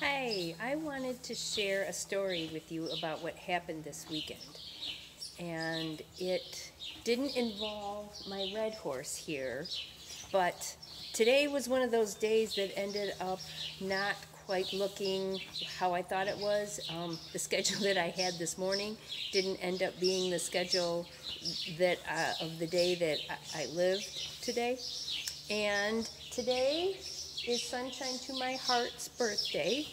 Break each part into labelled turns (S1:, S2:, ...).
S1: Hi, I wanted to share a story with you about what happened this weekend. And it didn't involve my red horse here, but today was one of those days that ended up not quite looking how I thought it was. The schedule that I had this morning didn't end up being the schedule that of the day that I lived today. And today is Sunshine to My Heart's birthday,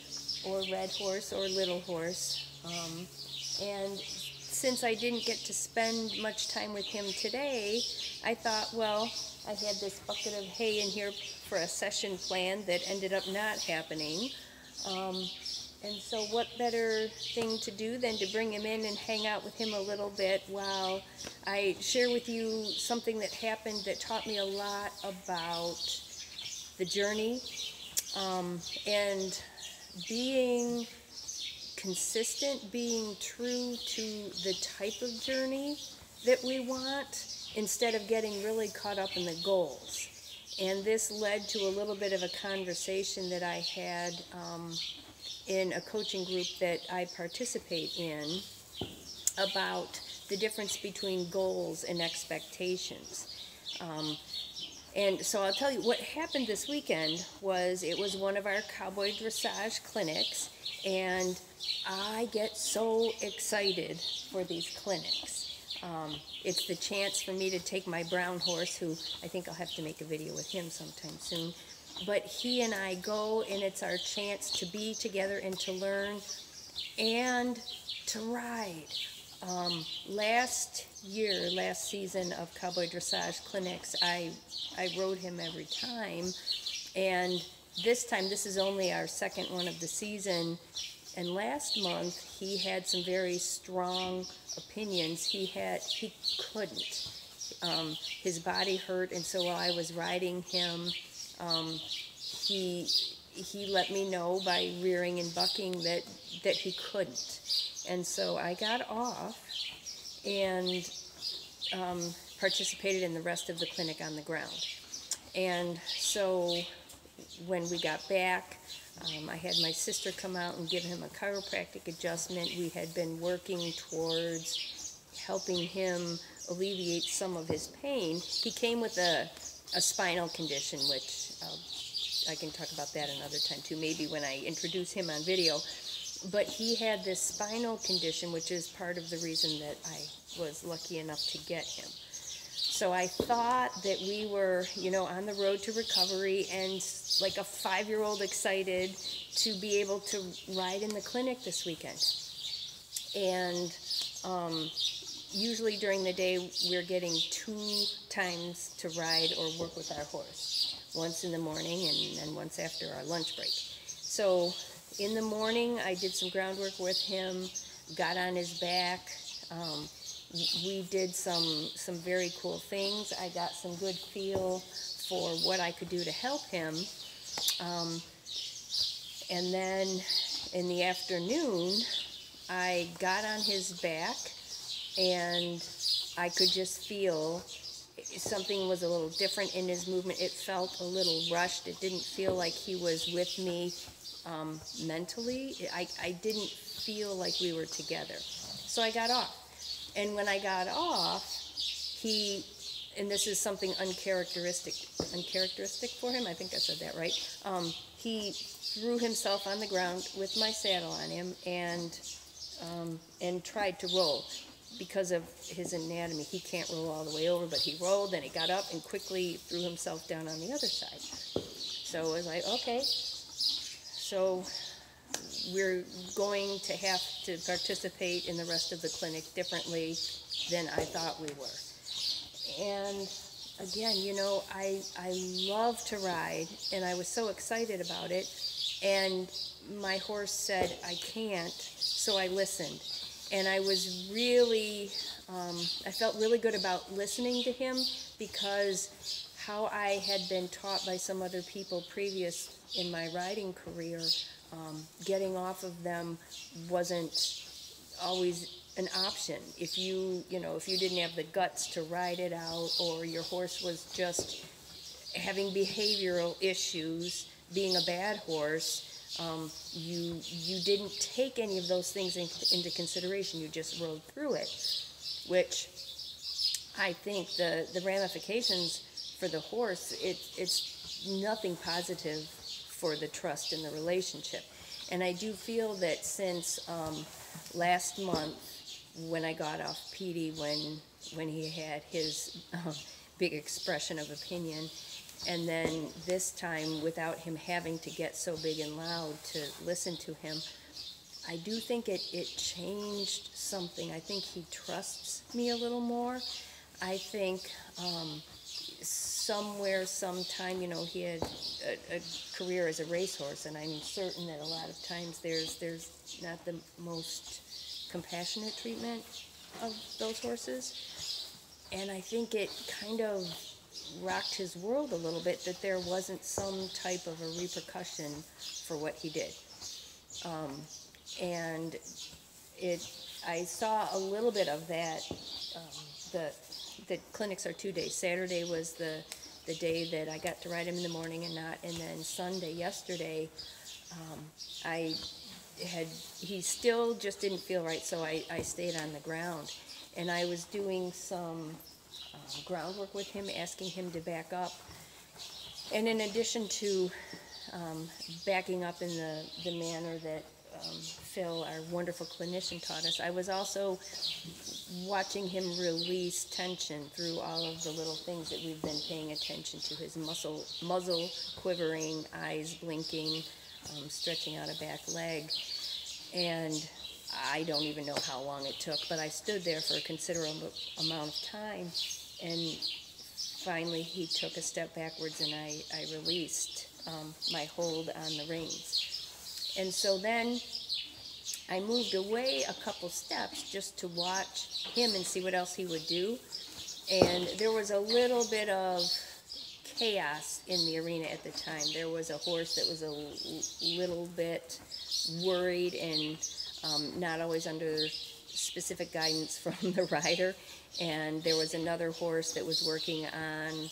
S1: or Red Horse, or Little Horse. And since I didn't get to spend much time with him today, I thought, well, I had this bucket of hay in here for a session plan that ended up not happening. And so what better thing to do than to bring him in and hang out with him a little bit while I share with you something that happened that taught me a lot about the journey, and being consistent, being true to the type of journey that we want instead of getting really caught up in the goals. And this led to a little bit of a conversation that I had in a coaching group that I participate in about the difference between goals and expectations. And so I'll tell you what happened this weekend was it was one of our cowboy dressage clinics, and I get so excited for these clinics. It's the chance for me to take my brown horse, who I think I'll have to make a video with him sometime soon. But he and I go, and it's our chance to be together and to learn and to ride. Last season of Cowboy Dressage Clinics, I rode him every time. And this time, this is only our second one of the season. And last month, he had some very strong opinions. He couldn't. His body hurt, and so while I was riding him, he let me know by rearing and bucking that he couldn't. And so I got off and participated in the rest of the clinic on the ground. And so when we got back, I had my sister come out and give him a chiropractic adjustment. We had been working towards helping him alleviate some of his pain. He came with a spinal condition, which I can talk about that another time too, maybe when I introduce him on video. But he had this spinal condition, which is part of the reason that I was lucky enough to get him. So I thought that we were, on the road to recovery, and like a 5-year-old excited to be able to ride in the clinic this weekend. And usually during the day, we're getting 2 times to ride or work with our horse. Once in the morning and then once after our lunch break. So in the morning, I did some groundwork with him, got on his back. We did some very cool things. I got some good feel for what I could do to help him. And then in the afternoon, I got on his back, and I could just feel something was a little different in his movement. It felt a little rushed. It didn't feel like he was with me mentally. I didn't feel like we were together. So I got off. And when I got off, and this is something uncharacteristic for him, I think I said that right, he threw himself on the ground with my saddle on him and tried to roll. Because of his anatomy, he can't roll all the way over, but he rolled, and he got up and quickly threw himself down on the other side. So I was like, okay, so we're going to have to participate in the rest of the clinic differently than I thought we were. And again, I love to ride, and I was so excited about it, and my horse said I can't, so I listened. And I was really, I felt really good about listening to him, because how I had been taught by some other people previous in my riding career, getting off of them wasn't always an option. If you didn't have the guts to ride it out, or your horse was just having behavioral issues, being a bad horse, You didn't take any of those things into consideration. You just rode through it, which I think the ramifications for the horse, it's nothing positive for the trust in the relationship. And I do feel that since last month, when I got off Petey, when he had his big expression of opinion, and then this time without him having to get so big and loud to listen to him, I do think it changed something. I think he trusts me a little more. I think somewhere, sometime, he had a career as a racehorse, and I'm certain that a lot of times there's not the most compassionate treatment of those horses. And I think it kind of rocked his world a little bit that there wasn't some type of a repercussion for what he did. And I saw a little bit of that. The clinics are 2 days. Saturday was the day that I got to ride him in the morning and then Sunday, yesterday, he still just didn't feel right, so I stayed on the ground. And I was doing some groundwork with him, asking him to back up. And in addition to backing up in the manner that Phil, our wonderful clinician, taught us, I was also watching him release tension through all of the little things that we've been paying attention to, his muzzle quivering, eyes blinking, stretching out a back leg. And I don't even know how long it took, but I stood there for a considerable amount of time, and finally he took a step backwards, and I released my hold on the reins. And so then I moved away a couple steps just to watch him and see what else he would do. And there was a little bit of chaos in the arena at the time. There was a horse that was a little bit worried and not always under specific guidance from the rider. And there was another horse that was working on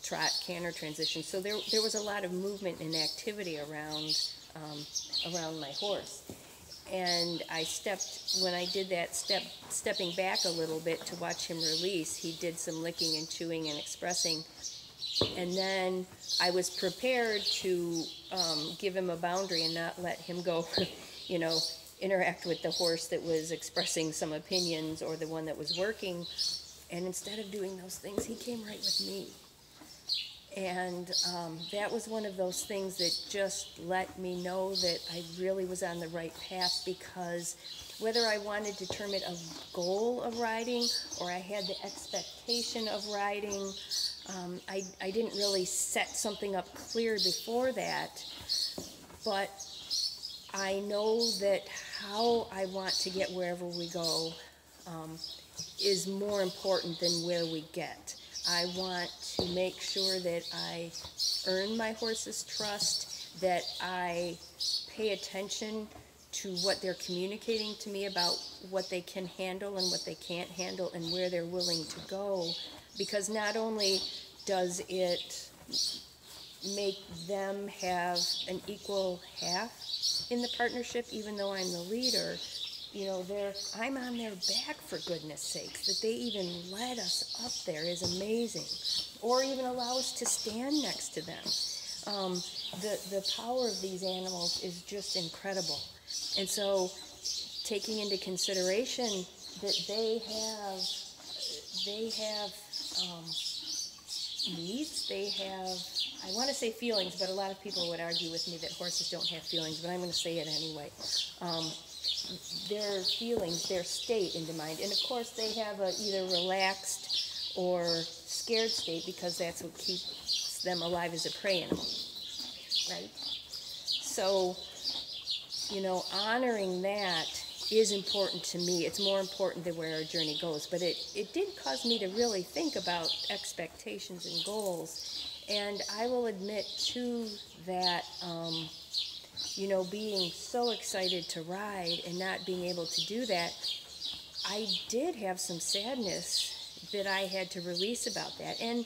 S1: trot canter transition. So there was a lot of movement and activity around my horse. And when I did that, stepping back a little bit to watch him release, he did some licking and chewing and expressing. And then I was prepared to give him a boundary and not let him go, interact with the horse that was expressing some opinions or the one that was working. And instead of doing those things, he came right with me. And that was one of those things that just let me know that I really was on the right path, because whether I wanted to term it a goal of riding or I had the expectation of riding, I didn't really set something up clear before that. But I know that how I want to get wherever we go is more important than where we get. I want to make sure that I earn my horse's trust, that I pay attention to what they're communicating to me about what they can handle and what they can't handle and where they're willing to go, because not only does it make them have an equal half in the partnership, even though I'm the leader, I'm on their back, for goodness sakes. That they even let us up there is amazing, or even allow us to stand next to them. The power of these animals is just incredible. And so, taking into consideration that they have needs, they have, I want to say feelings, but a lot of people would argue with me that horses don't have feelings, but I'm going to say it anyway. Their feelings, their state into mind. And of course they have a either relaxed or scared state, because that's what keeps them alive as a prey animal, right? So, honoring that is important to me. It's more important than where our journey goes. But it did cause me to really think about expectations and goals. And I will admit, too, that being so excited to ride and not being able to do that, I did have some sadness that I had to release about that. And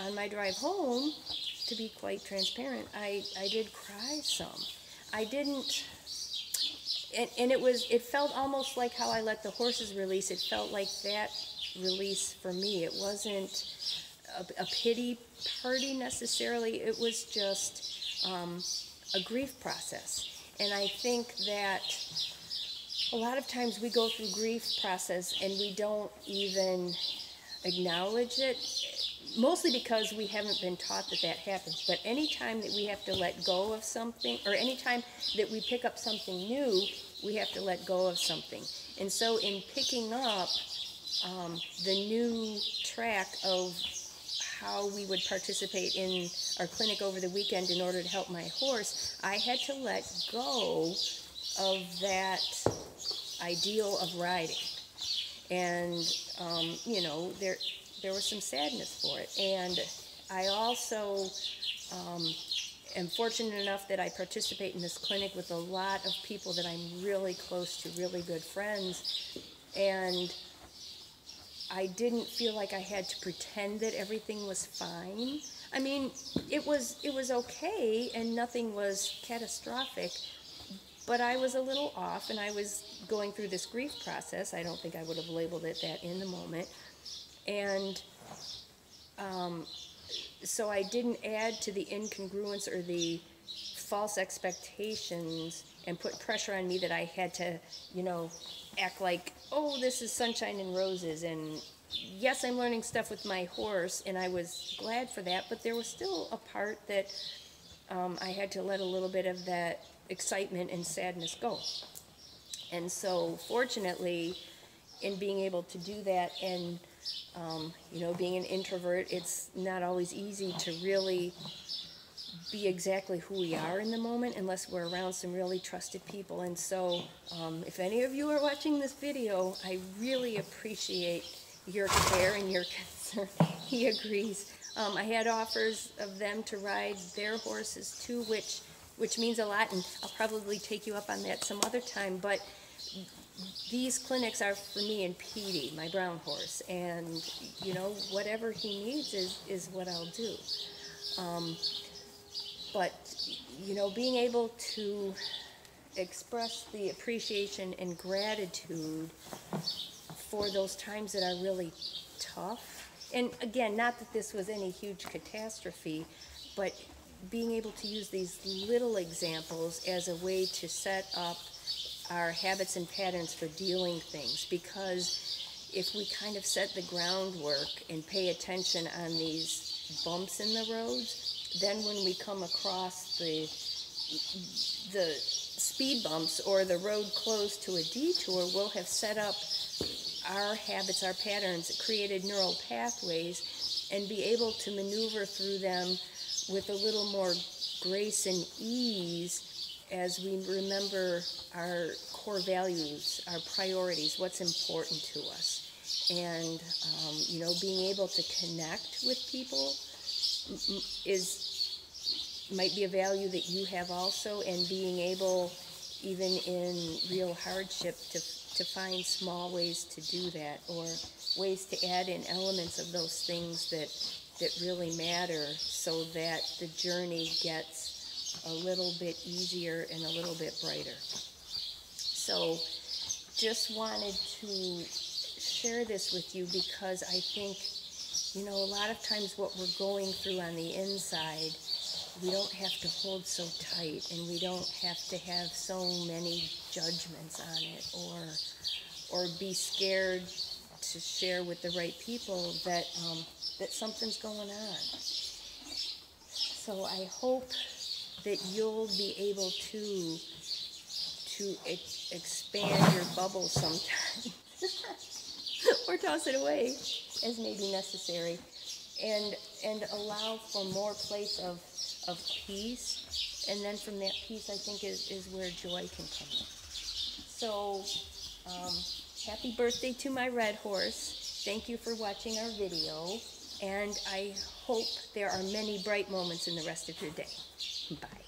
S1: on my drive home, to be quite transparent, I did cry some. I didn't, and it felt almost like how I let the horses release. It felt like that release for me. It wasn't a pity party necessarily. It was just a grief process. And I think that a lot of times we go through grief process and we don't even acknowledge it, mostly because we haven't been taught that that happens. But anytime that we have to let go of something, or anytime that we pick up something new, we have to let go of something. And so in picking up the new track of how we would participate in our clinic over the weekend in order to help my horse, I had to let go of that ideal of riding. And, you know, there was some sadness for it. And I also am fortunate enough that I participate in this clinic with a lot of people that I'm really close to, really good friends. And I didn't feel like I had to pretend that everything was fine. I mean, it was okay and nothing was catastrophic, but I was a little off and I was going through this grief process. I don't think I would have labeled it that in the moment. And so I didn't add to the incongruence or the false expectations and put pressure on me that I had to, you know, act like, oh, this is sunshine and roses, and yes, I'm learning stuff with my horse, and I was glad for that, but there was still a part that I had to let a little bit of that excitement and sadness go. And so fortunately, in being able to do that, and you know, being an introvert, it's not always easy to really be exactly who we are in the moment unless we're around some really trusted people. And so if any of you are watching this video, I really appreciate your care and your concern. He agrees. I had offers of them to ride their horses too, which means a lot, and I'll probably take you up on that some other time. But these clinics are for me and Petey, my brown horse, and you know, whatever he needs is what I'll do. But you know, being able to express the appreciation and gratitude for those times that are really tough, and again, not that this was any huge catastrophe, but being able to use these little examples as a way to set up our habits and patterns for dealing things. Because if we kind of set the groundwork and pay attention on these bumps in the roads, then when we come across the speed bumps or the road closed to a detour, we'll have set up our habits, our patterns, created neural pathways, and be able to maneuver through them with a little more grace and ease as we remember our core values, our priorities, what's important to us. And, you know, being able to connect with people might be a value that you have also, and being able, even in real hardship, to find small ways to do that, or ways to add in elements of those things that really matter, so that the journey gets a little bit easier and a little bit brighter. So just wanted to share this with you because I think, you know, a lot of times what we're going through on the inside, we don't have to hold so tight, and we don't have to have so many judgments on it, or be scared to share with the right people that that something's going on. So I hope that you'll be able to expand your bubble sometime or toss it away as may be necessary, and allow for more place of peace, and then from that peace, I think, is where joy can come in. So happy birthday to my red horse. Thank you for watching our video, and I hope there are many bright moments in the rest of your day. Bye.